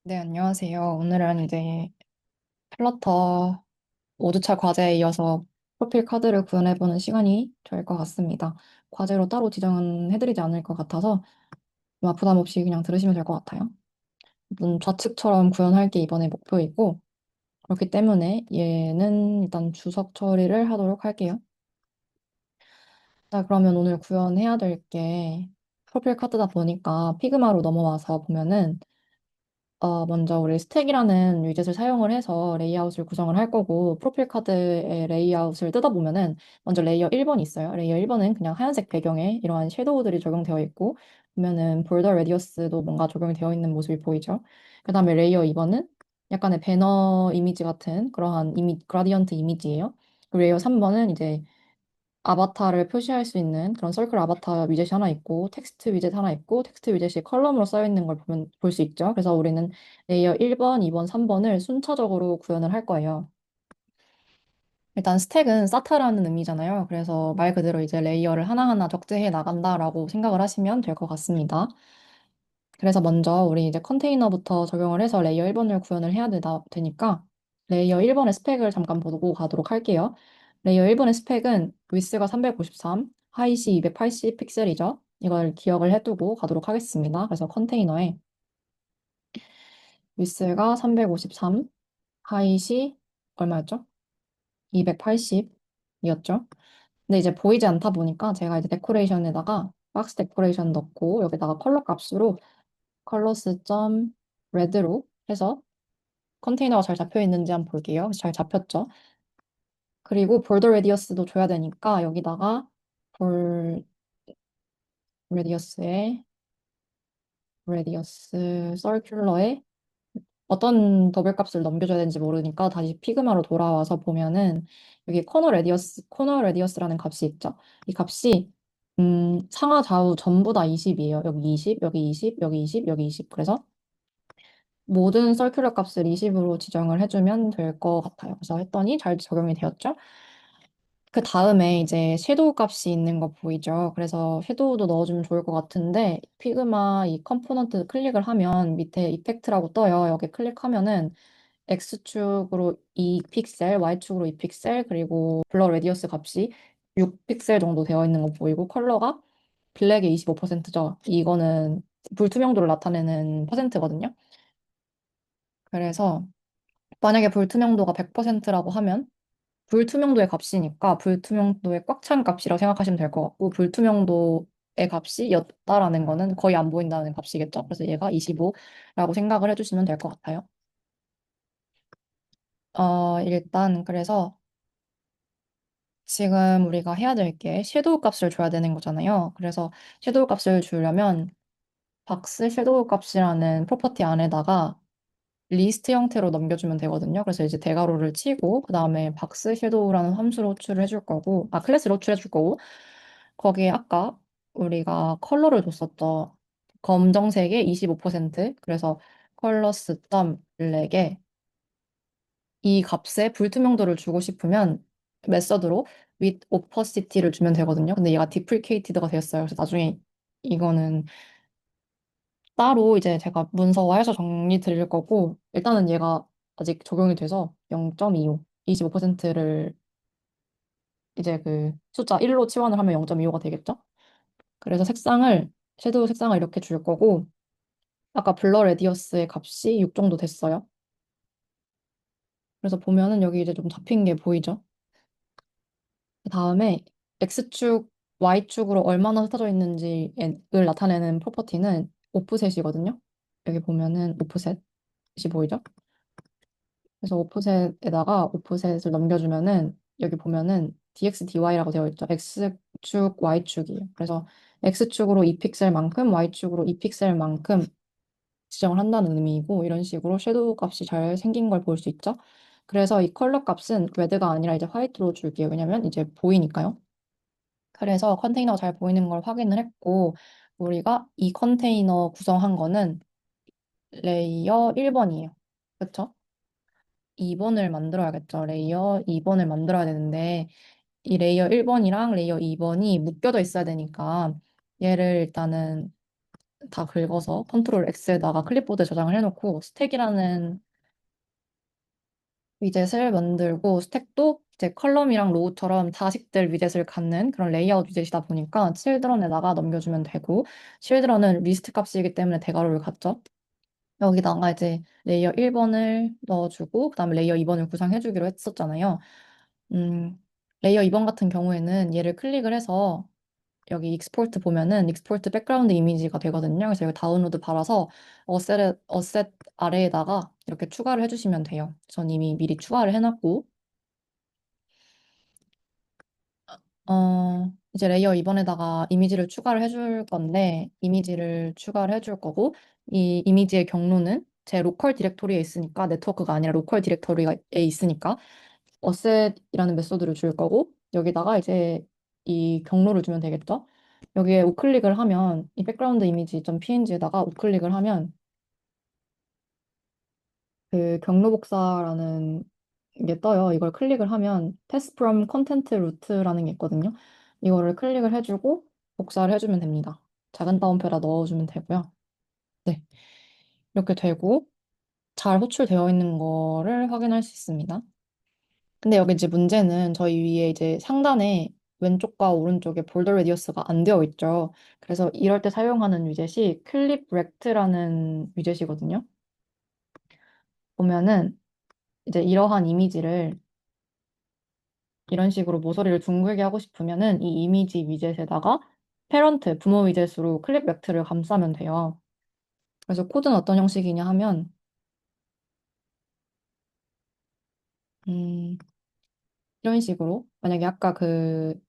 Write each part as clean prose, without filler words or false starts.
네, 안녕하세요. 오늘은 이제 플러터 5주차 과제에 이어서 프로필 카드를 구현해보는 시간이 될 것 같습니다. 과제로 따로 지정은 해드리지 않을 것 같아서 아마 부담 없이 그냥 들으시면 될 것 같아요. 좌측처럼 구현할 게 이번에 목표이고, 그렇기 때문에 얘는 일단 주석 처리를 하도록 할게요. 자, 그러면 오늘 구현해야 될 게 프로필 카드다 보니까 피그마로 넘어와서 보면은 먼저 우리 스택이라는 위젯을 사용을 해서 레이아웃을 구성을 할 거고, 프로필 카드의 레이아웃을 뜯어보면은, 먼저 레이어 1번이 있어요. 레이어 1번은 그냥 하얀색 배경에 이러한 섀도우들이 적용되어 있고, 보면은 볼더 레디어스도 뭔가 적용이 되어 있는 모습이 보이죠. 그 다음에 레이어 2번은 약간의 배너 이미지 같은 그러한 그라디언트 이미지예요. 그리고 레이어 3번은 이제 아바타를 표시할 수 있는 그런 서클 아바타 위젯이 하나 있고 텍스트 위젯 하나 있고 텍스트 위젯이 컬럼으로 쌓여 있는 걸 보면 볼 수 있죠. 그래서 우리는 레이어 1번, 2번, 3번을 순차적으로 구현을 할 거예요. 일단 스택은 쌓다라는 의미잖아요. 그래서 말 그대로 이제 레이어를 하나하나 적재해 나간다라고 생각을 하시면 될 것 같습니다. 그래서 먼저 우리 이제 컨테이너부터 적용을 해서 레이어 1번을 구현을 해야 되니까 레이어 1번의 스펙을 잠깐 보고 가도록 할게요. 레이어 1번의 스펙은 위스가 353, 하이시 280 픽셀이죠. 이걸 기억을 해두고 가도록 하겠습니다. 그래서 컨테이너에 위스가 353, 하이시 얼마였죠? 280이었죠. 근데 이제 보이지 않다 보니까 제가 이제 데코레이션에다가 박스 데코레이션 넣고 여기다가 컬러 값으로 컬러스 레드로 해서 컨테이너가 잘 잡혀 있는지 한번 볼게요. 잘 잡혔죠? 그리고 볼더 레디어스도 줘야 되니까 여기다가 볼 레디어스에 레디어스 서큘러에 어떤 더블 값을 넘겨줘야 되는지 모르니까 다시 피그마로 돌아와서 보면은 여기 코너 레디어스라는 값이 있죠. 이 값이 상하 좌우 전부 다 20이에요. 여기 20, 여기 20, 여기 20, 여기 20. 그래서 모든 서큘러 값을 20으로 지정을 해주면 될 것 같아요. 그래서 했더니 잘 적용이 되었죠. 그 다음에 이제 섀도우 값이 있는 거 보이죠? 그래서 섀도우도 넣어주면 좋을 것 같은데 피그마 이 컴포넌트 클릭을 하면 밑에 이펙트라고 떠요. 여기 클릭하면은 X축으로 2픽셀, Y축으로 2픽셀, 그리고 블러 레디어스 값이 6픽셀 정도 되어 있는 거 보이고 컬러가 블랙의 25%죠. 이거는 불투명도를 나타내는 퍼센트거든요. 그래서 만약에 불투명도가 100%라고 하면 불투명도의 값이니까 불투명도의 꽉 찬 값이라고 생각하시면 될 것 같고 불투명도의 값이 였다라는 거는 거의 안 보인다는 값이겠죠. 그래서 얘가 25라고 생각을 해주시면 될 것 같아요. 일단 그래서 지금 우리가 해야 될 게 섀도우 값을 줘야 되는 거잖아요. 그래서 섀도우 값을 주려면 박스 섀도우 값이라는 프로퍼티 안에다가 리스트 형태로 넘겨주면 되거든요. 그래서 이제 대괄호를 치고 그 다음에 박스 섀도우라는 함수로 호출을 해줄 거고 클래스로 호출해 줄 거고 거기에 아까 우리가 컬러를 줬었죠. 검정색의 25%. 그래서 컬러스 점 블랙에 이 값에 불투명도를 주고 싶으면 메서드로 with opacity를 주면 되거든요. 근데 얘가 deprecated가 되었어요. 그래서 나중에 이거는 따로 이제 제가 문서화해서 정리 드릴 거고 일단은 얘가 아직 적용이 돼서 0.25, 25%를 이제 그 숫자 1로 치환을 하면 0.25가 되겠죠? 그래서 섀도우 색상을 이렇게 줄 거고 아까 블러 레디어스의 값이 6 정도 됐어요. 그래서 보면은 여기 이제 좀 잡힌 게 보이죠? 그 다음에 X축, Y축으로 얼마나 흩어져 있는지를 나타내는 프로퍼티는 오프셋이거든요. 여기 보면은 오프셋이 보이죠? 그래서 오프셋에다가 오프셋을 넘겨주면은 여기 보면은 dx/dy라고 되어 있죠. x축, y축이에요. 그래서 x축으로 2픽셀만큼, y축으로 2픽셀만큼 지정을 한다는 의미이고 이런 식으로 섀도우 값이 잘 생긴 걸 볼 수 있죠. 그래서 이 컬러 값은 레드가 아니라 이제 화이트로 줄게요. 왜냐면 이제 보이니까요. 그래서 컨테이너가 잘 보이는 걸 확인을 했고 우리가 이 컨테이너 구성한 거는 레이어 1번이에요. 그렇죠? 2번을 만들어야겠죠. 레이어 2번을 만들어야 되는데 이 레이어 1번이랑 레이어 2번이 묶여져 있어야 되니까 얘를 일단은 다 긁어서 컨트롤 X에다가 클립보드 저장을 해놓고 스택이라는 위젯을 만들고 스택도 이제 컬럼이랑 로우처럼 자식들 위젯을 갖는 그런 레이아웃 위젯이다 보니까 칠드런에다가 넘겨주면 되고 칠드런은 리스트 값이기 때문에 대괄호를 갖죠. 여기다가 이제 레이어 1번을 넣어주고 그다음에 레이어 2번을 구상해주기로 했었잖아요. 음, 레이어 2번 같은 경우에는 얘를 클릭을 해서 여기 익스포트 보면은 익스포트 백그라운드 이미지가 되거든요. 그래서 여기 다운로드 받아서 어셋 아래에다가 이렇게 추가를 해주시면 돼요. 전 이미 미리 추가를 해놨고 이제 레이어 2번에다가 이미지를 추가를 해줄 건데 이미지를 추가를 해줄 거고 이 이미지의 경로는 제 로컬 디렉토리에 있으니까 네트워크가 아니라 로컬 디렉토리에 있으니까 어셋이라는 메소드를 줄 거고 여기다가 이제 이 경로를 주면 되겠죠. 여기에 우클릭을 하면 이 백그라운드 이미지.png에다가 우클릭을 하면 그 경로 복사라는 게 떠요. 이걸 클릭을 하면 pass from content route라는 게 있거든요. 이거를 클릭을 해주고 복사를 해주면 됩니다. 작은 따옴표에다 넣어주면 되고요. 네, 이렇게 되고 잘 호출되어 있는 거를 확인할 수 있습니다. 근데 여기 이제 문제는 저희 위에 이제 상단에 왼쪽과 오른쪽에 볼더 레디어스가 안 되어 있죠. 그래서 이럴 때 사용하는 위젯이 클립 렉트라는 위젯이거든요. 보면은 이제 이러한 이미지를 이런 식으로 모서리를 둥글게 하고 싶으면은 이 이미지 위젯에다가 페런트, 부모 위젯으로 클립 렉트를 감싸면 돼요. 그래서 코드는 어떤 형식이냐 하면 이런 식으로 만약에 아까 그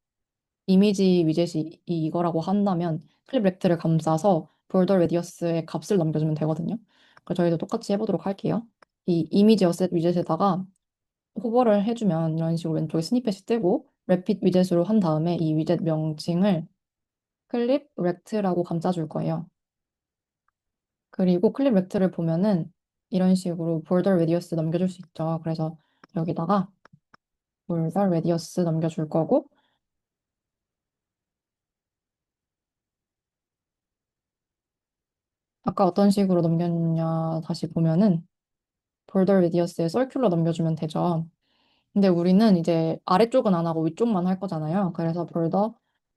이미지 위젯이 이거라고 한다면 클립 렉트를 감싸서 볼더 레디어스의 값을 넘겨주면 되거든요. 그래서 저희도 똑같이 해보도록 할게요. 이 이미지 어셋 위젯에다가 호버를 해주면 이런 식으로 왼쪽에 스니펫이 뜨고 래핏 위젯으로 한 다음에 이 위젯 명칭을 클립 렉트라고 감싸줄 거예요. 그리고 클립 렉트를 보면은 이런 식으로 볼더 레디어스 넘겨줄 수 있죠. 그래서 여기다가 볼더 레디어스 넘겨줄 거고 아까 어떤 식으로 넘겼냐 다시 보면은 볼더 레디어스에 서큘러 넘겨주면 되죠. 근데 우리는 이제 아래쪽은 안 하고 위쪽만 할 거잖아요. 그래서 볼더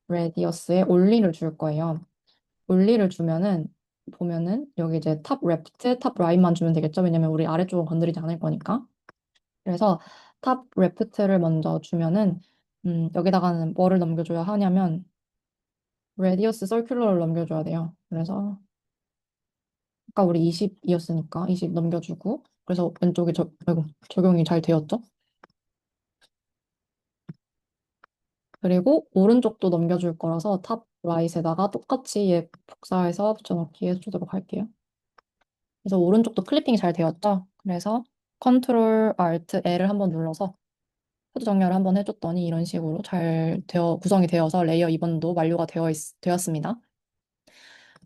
레디어스에 올리를 줄 거예요. 올리를 주면은 보면은 여기 이제 탑 레프트, 탑 라인만 주면 되겠죠. 왜냐면 우리 아래쪽은 건드리지 않을 거니까. 그래서 탑 레프트를 먼저 주면은 여기다가는 뭐를 넘겨줘야 하냐면 레디어스 서큘러를 넘겨줘야 돼요. 그래서 아까 우리 20이었으니까 20 넘겨주고 그래서 왼쪽에 아이고, 적용이 잘 되었죠? 그리고 오른쪽도 넘겨줄 거라서 탑 라이트에다가 똑같이 얘 복사해서 붙여넣기 해주도록 할게요. 그래서 오른쪽도 클리핑이 잘 되었죠? 그래서 컨트롤 알트 L을 한번 눌러서 코드 정렬을 한번 해줬더니 이런 식으로 잘 구성이 되어서 레이어 2번도 완료가 되었습니다.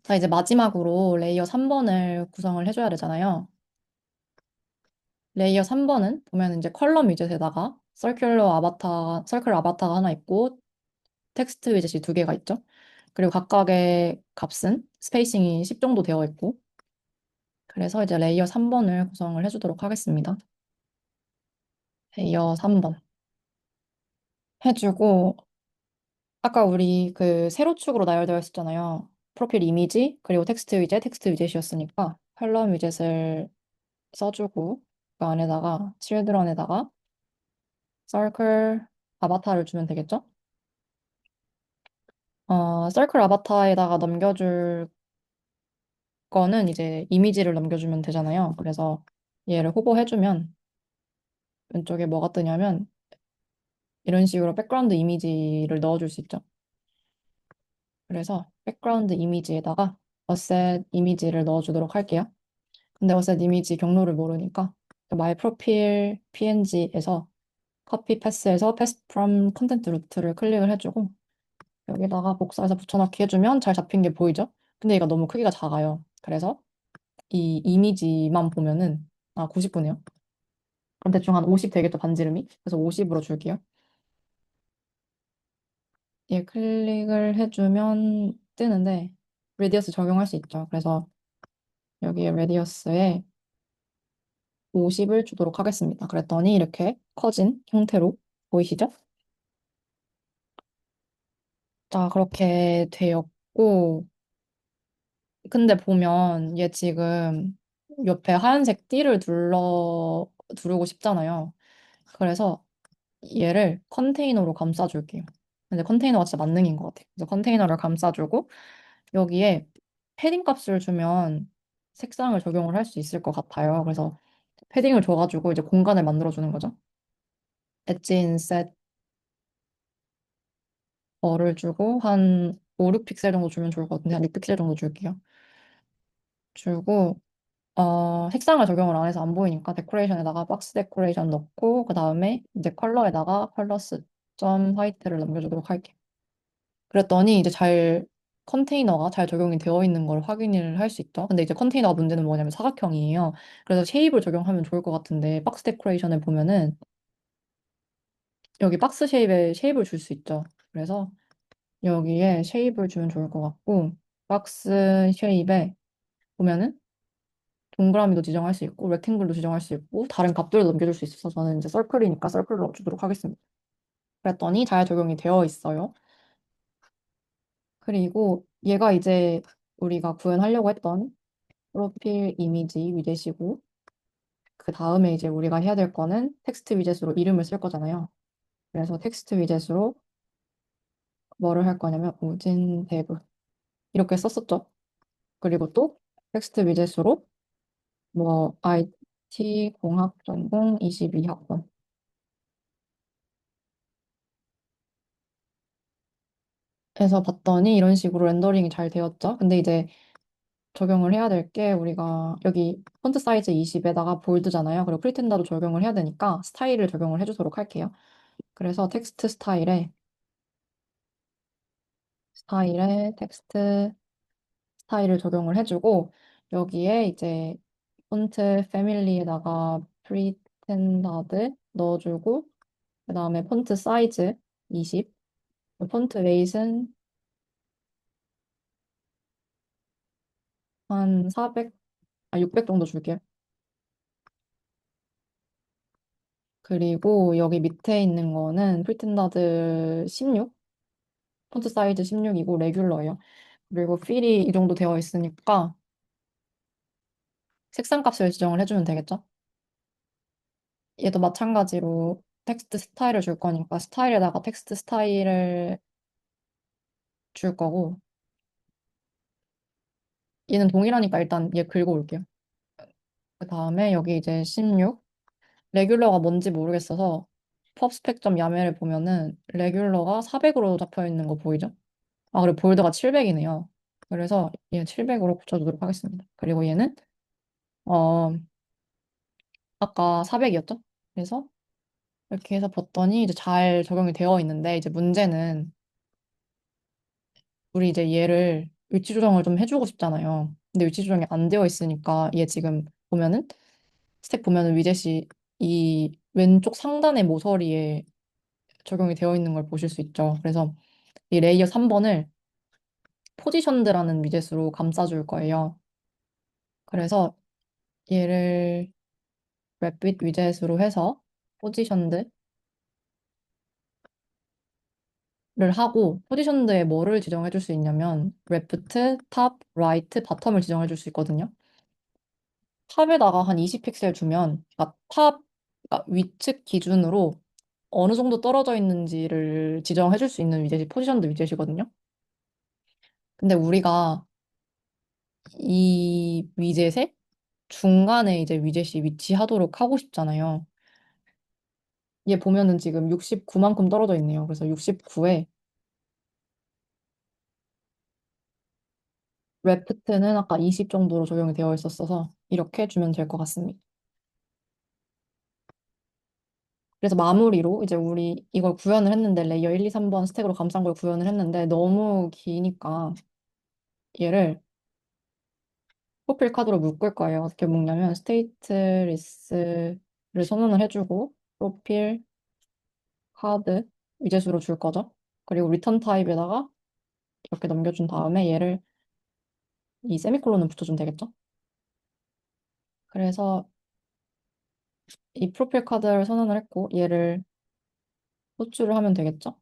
자, 이제 마지막으로 레이어 3번을 구성을 해줘야 되잖아요. 레이어 3번은 보면 이제 컬럼 위젯에다가 서큘 아바타가 하나 있고 텍스트 위젯이 두 개가 있죠. 그리고 각각의 값은 스페이싱이 10 정도 되어 있고 그래서 이제 레이어 3번을 구성을 해주도록 하겠습니다. 레이어 3번 해주고 아까 우리 그 세로 축으로 나열되어 있었잖아요. 프로필 이미지 그리고 텍스트 위젯이었으니까 컬럼 위젯을 써주고 그 안에다가 칠드런에다가 서클 아바타를 주면 되겠죠? 서클 아바타에다가 넘겨줄 거는 이제 이미지를 넘겨주면 되잖아요. 그래서 얘를 호버해주면 왼쪽에 뭐가 뜨냐면 이런 식으로 백그라운드 이미지를 넣어줄 수 있죠. 그래서 백그라운드 이미지에다가 어셋 이미지를 넣어주도록 할게요. 근데 어셋 이미지 경로를 모르니까 마이 프로필 png에서 커피 패스에서 패스 프롬 컨텐트 루트를 클릭을 해주고 여기다가 복사해서 붙여넣기 해주면 잘 잡힌 게 보이죠? 근데 얘가 너무 크기가 작아요. 그래서 이 이미지만 보면은 90분이요. 그럼 대충 한 50 되겠죠, 반지름이? 그래서 50으로 줄게요. 얘 클릭을 해주면 뜨는데 레디어스 적용할 수 있죠. 그래서 여기에 레디어스에 50을 주도록 하겠습니다. 그랬더니 이렇게 커진 형태로 보이시죠? 자, 그렇게 되었고, 근데 보면 얘 지금 옆에 하얀색 띠를 두르고 싶잖아요. 그래서 얘를 컨테이너로 감싸줄게요. 근데 컨테이너가 진짜 만능인 것 같아요. 그래서 컨테이너를 감싸주고 여기에 패딩 값을 주면 색상을 적용을 할 수 있을 것 같아요. 그래서 패딩을 줘가지고 이제 공간을 만들어주는 거죠. 엣지 인셋어를 주고 한 5, 6픽셀 정도 주면 좋을 것 같은데 한 6픽셀 정도 줄게요. 주고 색상을 적용을 안 해서 안 보이니까 데코레이션에다가 박스 데코레이션 넣고 그 다음에 이제 컬러에다가 컬러스 점 화이트를 남겨주도록 할게요. 그랬더니 이제 컨테이너가 잘 적용이 되어 있는 걸 확인을 할 수 있죠. 근데 이제 컨테이너가 문제는 뭐냐면 사각형이에요. 그래서 쉐입을 적용하면 좋을 것 같은데 박스 데코레이션을 보면은 여기 박스 쉐입에 쉐입을 줄 수 있죠. 그래서 여기에 쉐입을 주면 좋을 것 같고 박스 쉐입에 보면은 동그라미도 지정할 수 있고 렉탱글도 지정할 수 있고 다른 값들도 넘겨줄 수 있어서 저는 이제 서클이니까 서클을 넣어주도록 하겠습니다. 그랬더니 잘 적용이 되어 있어요. 그리고 얘가 이제 우리가 구현하려고 했던 프로필 이미지 위젯이고 그 다음에 이제 우리가 해야 될 거는 텍스트 위젯으로 이름을 쓸 거잖아요. 그래서 텍스트 위젯으로 뭐를 할 거냐면 우진 대부 이렇게 썼었죠. 그리고 또 텍스트 위젯으로 뭐 IT 공학 전공 22학번 해서 봤더니 이런 식으로 렌더링이 잘 되었죠. 근데 이제 적용을 해야 될 게 우리가 여기 폰트 사이즈 20에다가 볼드잖아요. 그리고 프리텐더도 적용을 해야 되니까 스타일을 적용을 해주도록 할게요. 그래서 텍스트 스타일에 텍스트 스타일을 적용을 해주고 여기에 이제 폰트 패밀리에다가 프리텐더드 넣어주고 그 다음에 폰트 사이즈 20 폰트 웨이트는 한 600 정도 줄게요. 그리고 여기 밑에 있는 거는 프리텐더드 16 폰트 사이즈 16이고 레귤러예요. 그리고 필이 이 정도 되어 있으니까 색상 값을 지정을 해주면 되겠죠? 얘도 마찬가지로 텍스트 스타일을 줄 거니까 스타일에다가 텍스트 스타일을 줄 거고 얘는 동일하니까 일단 얘 긁어 올게요. 그 다음에 여기 이제 16 레귤러가 뭔지 모르겠어서 펍스펙 야매를 보면은 레귤러가 400으로 잡혀 있는 거 보이죠? 아, 그리고 볼드가 700이네요. 그래서 얘 700으로 고쳐주도록 하겠습니다. 그리고 얘는 어 아까 400이었죠? 그래서 이렇게 해서 봤더니 이제 잘 적용이 되어 있는데 이제 문제는 우리 이제 얘를 위치 조정을 좀 해주고 싶잖아요. 근데 위치 조정이 안 되어 있으니까 얘 지금 보면은 스택 보면은 위젯이 이 왼쪽 상단의 모서리에 적용이 되어 있는 걸 보실 수 있죠. 그래서 이 레이어 3번을 포지션드라는 위젯으로 감싸줄 거예요. 그래서 얘를 랩빗 위젯으로 해서 포지션드를 하고 포지션드에 뭐를 지정해 줄 수 있냐면 레프트, 탑, 라이트, 바텀을 지정해 줄 수 있거든요. 탑에다가 한 20픽셀 주면 그러니까 위측 기준으로 어느 정도 떨어져 있는지를 지정해 줄 수 있는 위젯이 포지션드 위젯이거든요. 근데 우리가 이 위젯의 중간에 이제 위젯이 위치하도록 하고 싶잖아요. 얘 보면은 지금 69만큼 떨어져 있네요. 그래서 69에 레프트는 아까 20 정도로 적용이 되어 있었어서 이렇게 주면 될 것 같습니다. 그래서 마무리로 이제 우리 이걸 구현을 했는데 레이어 1, 2, 3번 스택으로 감싼 걸 구현을 했는데 너무 기니까 얘를 프로필 카드로 묶을 거예요. 어떻게 묶냐면 스테이트리스를 선언을 해주고 프로필 카드 위젯으로 줄 거죠. 그리고 리턴 타입에다가 이렇게 넘겨준 다음에 얘를 이 세미콜론을 붙여주면 되겠죠? 그래서 이 프로필 카드를 선언을 했고 얘를 호출을 하면 되겠죠?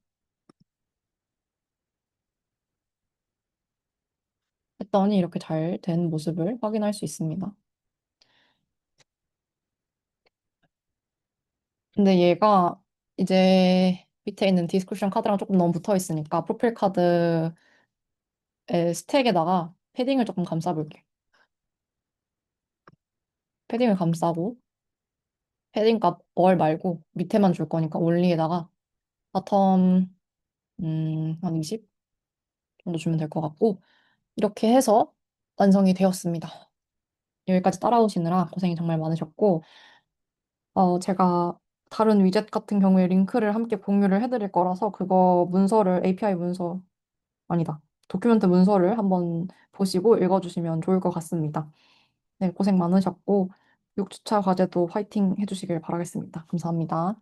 했더니 이렇게 잘 된 모습을 확인할 수 있습니다. 근데 얘가 이제 밑에 있는 디스크리션 카드랑 조금 너무 붙어 있으니까 프로필 카드의 스택에다가 패딩을 조금 감싸볼게. 패딩을 감싸고 패딩 값 월 말고 밑에만 줄 거니까 올리에다가 바텀 한 20 정도 주면 될 것 같고 이렇게 해서 완성이 되었습니다. 여기까지 따라오시느라 고생이 정말 많으셨고 제가 다른 위젯 같은 경우에 링크를 함께 공유를 해드릴 거라서 그거 문서를 API 문서 아니다. 도큐멘트 문서를 한번 보시고 읽어주시면 좋을 것 같습니다. 네, 고생 많으셨고 6주차 과제도 화이팅 해주시길 바라겠습니다. 감사합니다.